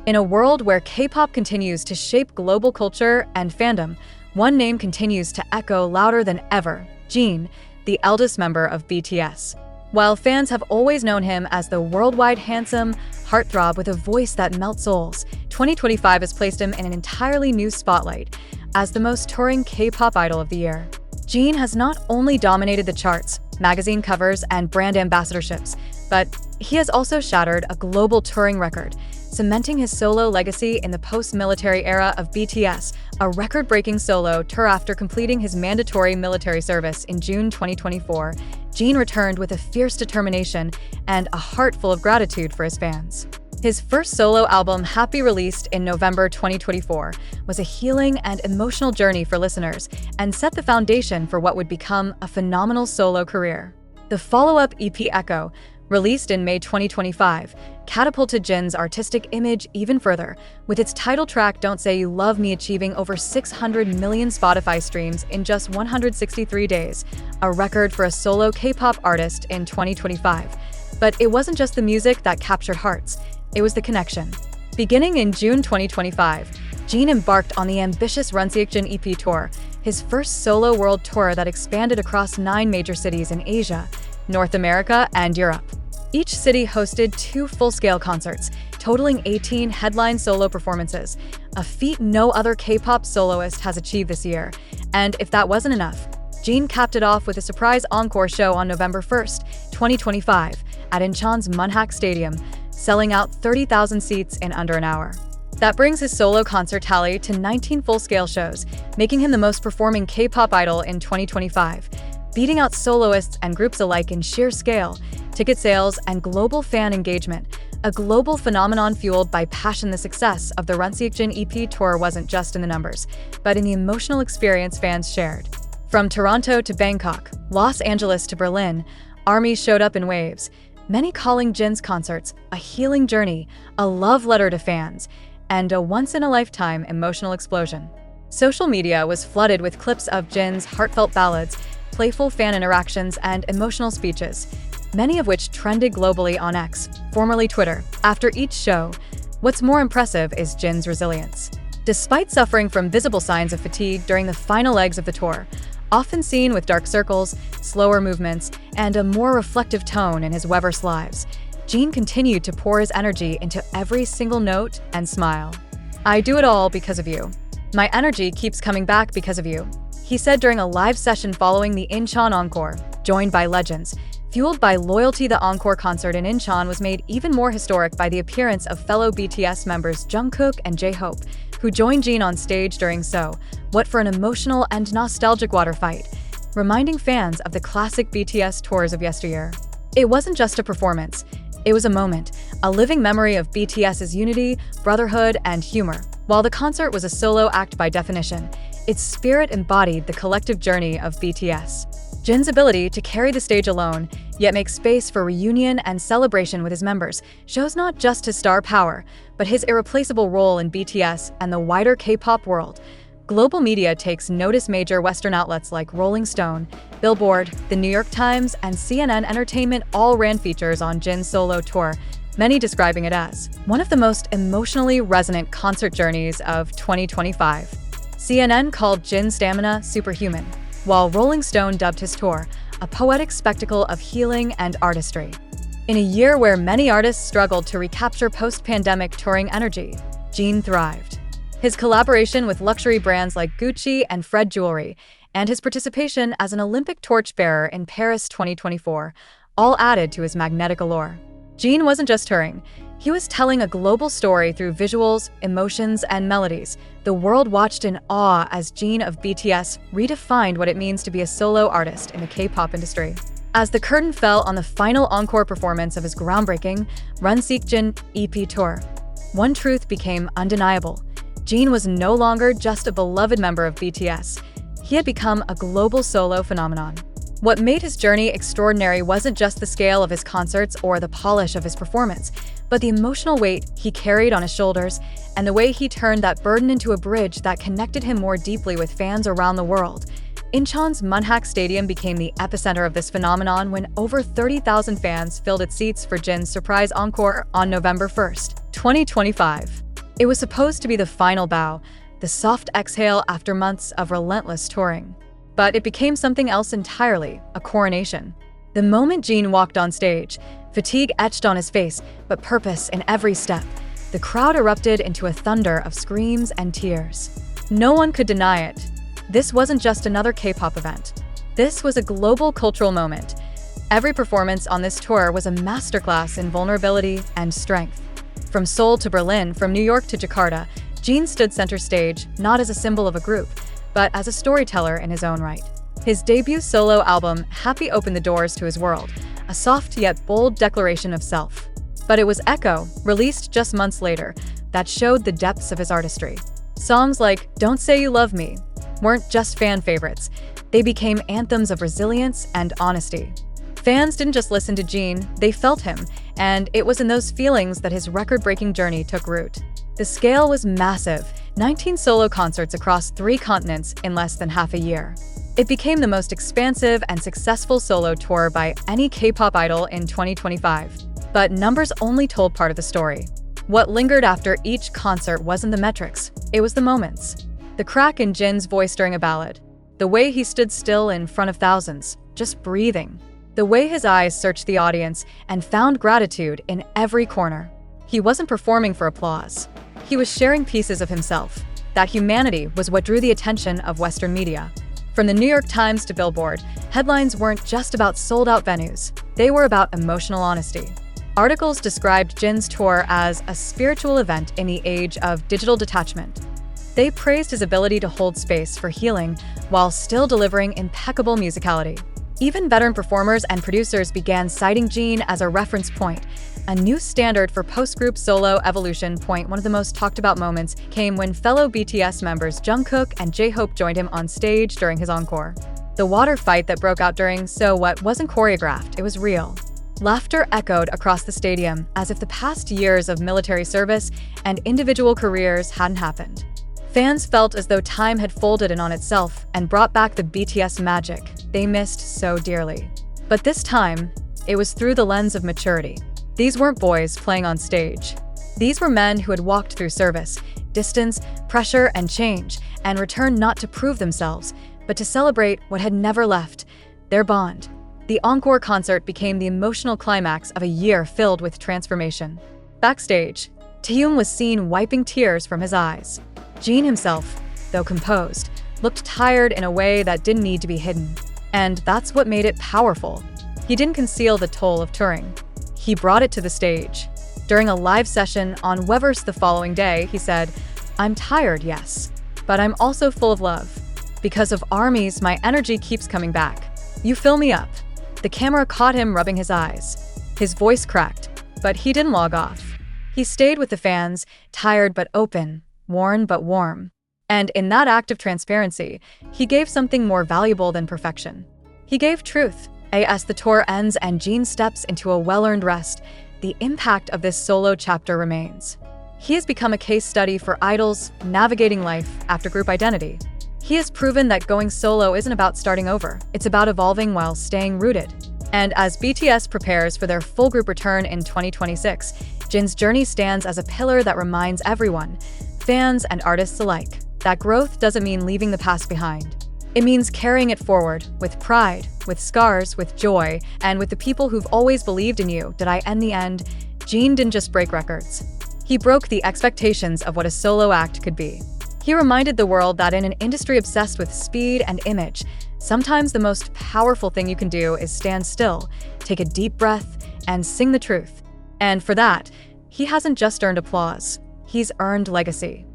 In a world where K-pop continues to shape global culture and fandom, one name continues to echo louder than ever: Jin, the eldest member of BTS. While fans have always known him as the worldwide handsome heartthrob with a voice that melts souls, 2025 has placed him in an entirely new spotlight as the most touring K-pop idol of the year. Jin has not only dominated the charts, magazine covers, and brand ambassadorships, but he has also shattered a global touring record, cementing his solo legacy in the post-military era of BTS, a record-breaking solo tour. After completing his mandatory military service in June 2024, Jin returned with a fierce determination and a heart full of gratitude for his fans. His first solo album, Happy, released in November 2024, was a healing and emotional journey for listeners and set the foundation for what would become a phenomenal solo career. The follow-up EP, Echo, released in May 2025, catapulted Jin's artistic image even further, with its title track Don't Say You Love Me achieving over 600 million Spotify streams in just 163 days, a record for a solo K-pop artist in 2025. But it wasn't just the music that captured hearts, it was the connection. Beginning in June 2025, Jin embarked on the ambitious Run Jin EP tour, his first solo world tour that expanded across 9 major cities in Asia, North America, and Europe. Each city hosted 2 full-scale concerts, totaling 18 headline solo performances, a feat no other K-pop soloist has achieved this year. And if that wasn't enough, Jin capped it off with a surprise encore show on November 1st, 2025, at Incheon's Munhak Stadium, selling out 30,000 seats in under an hour. That brings his solo concert tally to 19 full-scale shows, making him the most performing K-pop idol in 2025, beating out soloists and groups alike in sheer scale, ticket sales, and global fan engagement, a global phenomenon fueled by passion. The success of the Run Jin EP tour wasn't just in the numbers, but in the emotional experience fans shared. From Toronto to Bangkok, Los Angeles to Berlin, armies showed up in waves, many calling Jin's concerts a healing journey, a love letter to fans, and a once-in-a-lifetime emotional explosion. Social media was flooded with clips of Jin's heartfelt ballads, playful fan interactions, and emotional speeches, many of which trended globally on X, formerly Twitter. After each show, what's more impressive is Jin's resilience. Despite suffering from visible signs of fatigue during the final legs of the tour, often seen with dark circles, slower movements, and a more reflective tone in his Weverse lives, Jin continued to pour his energy into every single note and smile. "I do it all because of you. My energy keeps coming back because of you," he said during a live session following the Incheon encore, joined by legends. Fueled by loyalty, the encore concert in Incheon was made even more historic by the appearance of fellow BTS members Jungkook and J-Hope, who joined Jin on stage during So What for an emotional and nostalgic water fight, reminding fans of the classic BTS tours of yesteryear. It wasn't just a performance, it was a moment, a living memory of BTS's unity, brotherhood, and humor. While the concert was a solo act by definition, its spirit embodied the collective journey of BTS. Jin's ability to carry the stage alone, yet make space for reunion and celebration with his members, shows not just his star power, but his irreplaceable role in BTS and the wider K-pop world. Global media takes notice. Major Western outlets like Rolling Stone, Billboard, The New York Times, and CNN Entertainment all ran features on Jin's solo tour, many describing it as one of the most emotionally resonant concert journeys of 2025. CNN called Jin's stamina superhuman, while Rolling Stone dubbed his tour a poetic spectacle of healing and artistry. In a year where many artists struggled to recapture post-pandemic touring energy, Jin thrived. His collaboration with luxury brands like Gucci and Fred Jewelry, and his participation as an Olympic torchbearer in Paris 2024, all added to his magnetic allure. Jin wasn't just touring, he was telling a global story through visuals, emotions, and melodies. The world watched in awe as Jin of BTS redefined what it means to be a solo artist in the K-pop industry. As the curtain fell on the final encore performance of his groundbreaking Run Jin EP tour, one truth became undeniable. Jin was no longer just a beloved member of BTS. He had become a global solo phenomenon. What made his journey extraordinary wasn't just the scale of his concerts or the polish of his performance, but the emotional weight he carried on his shoulders and the way he turned that burden into a bridge that connected him more deeply with fans around the world. Incheon's Munhak Stadium became the epicenter of this phenomenon when over 30,000 fans filled its seats for Jin's surprise encore on November 1st, 2025. It was supposed to be the final bow, the soft exhale after months of relentless touring. But it became something else entirely, a coronation. The moment Jin walked on stage, fatigue etched on his face, but purpose in every step. The crowd erupted into a thunder of screams and tears. No one could deny it. This wasn't just another K-pop event. This was a global cultural moment. Every performance on this tour was a masterclass in vulnerability and strength. From Seoul to Berlin, from New York to Jakarta, Jin stood center stage, not as a symbol of a group, but as a storyteller in his own right. His debut solo album, Happy, opened the doors to his world, a soft yet bold declaration of self. But it was Echo, released just months later, that showed the depths of his artistry. Songs like Don't Say You Love Me weren't just fan favorites, they became anthems of resilience and honesty. Fans didn't just listen to Jin, they felt him, and it was in those feelings that his record-breaking journey took root. The scale was massive, 19 solo concerts across 3 continents in less than half a year. It became the most expansive and successful solo tour by any K-pop idol in 2025. But numbers only told part of the story. What lingered after each concert wasn't the metrics, it was the moments. The crack in Jin's voice during a ballad. The way he stood still in front of thousands, just breathing. The way his eyes searched the audience and found gratitude in every corner. He wasn't performing for applause. He was sharing pieces of himself. That humanity was what drew the attention of Western media. From the New York Times to Billboard, headlines weren't just about sold-out venues. They were about emotional honesty. Articles described Jin's tour as a spiritual event in the age of digital detachment. They praised his ability to hold space for healing while still delivering impeccable musicality. Even veteran performers and producers began citing Jin as a reference point, a new standard for post-group solo evolution. One of the most talked about moments came when fellow BTS members Jungkook and J-Hope joined him on stage during his encore. The water fight that broke out during So What wasn't choreographed, it was real. Laughter echoed across the stadium as if the past years of military service and individual careers hadn't happened. Fans felt as though time had folded in on itself and brought back the BTS magic they missed so dearly. But this time, it was through the lens of maturity. These weren't boys playing on stage. These were men who had walked through service, distance, pressure, and change, and returned not to prove themselves, but to celebrate what had never left, their bond. The encore concert became the emotional climax of a year filled with transformation. Backstage, Taehyung was seen wiping tears from his eyes. Jin himself, though composed, looked tired in a way that didn't need to be hidden. And that's what made it powerful. He didn't conceal the toll of touring. He brought it to the stage. During a live session on Weverse the following day, he said, "I'm tired, yes, but I'm also full of love. Because of ARMYs, my energy keeps coming back. You fill me up." The camera caught him rubbing his eyes. His voice cracked, but he didn't log off. He stayed with the fans, tired but open, worn but warm. And in that act of transparency, he gave something more valuable than perfection. He gave truth. As the tour ends and Jin steps into a well-earned rest, the impact of this solo chapter remains. He has become a case study for idols navigating life after group identity. He has proven that going solo isn't about starting over, it's about evolving while staying rooted. And as BTS prepares for their full group return in 2026, Jin's journey stands as a pillar that reminds everyone, fans and artists alike, that growth doesn't mean leaving the past behind. It means carrying it forward, with pride, with scars, with joy, and with the people who've always believed in you. In the end, Jin didn't just break records. He broke the expectations of what a solo act could be. He reminded the world that in an industry obsessed with speed and image, sometimes the most powerful thing you can do is stand still, take a deep breath, and sing the truth. And for that, he hasn't just earned applause, he's earned legacy.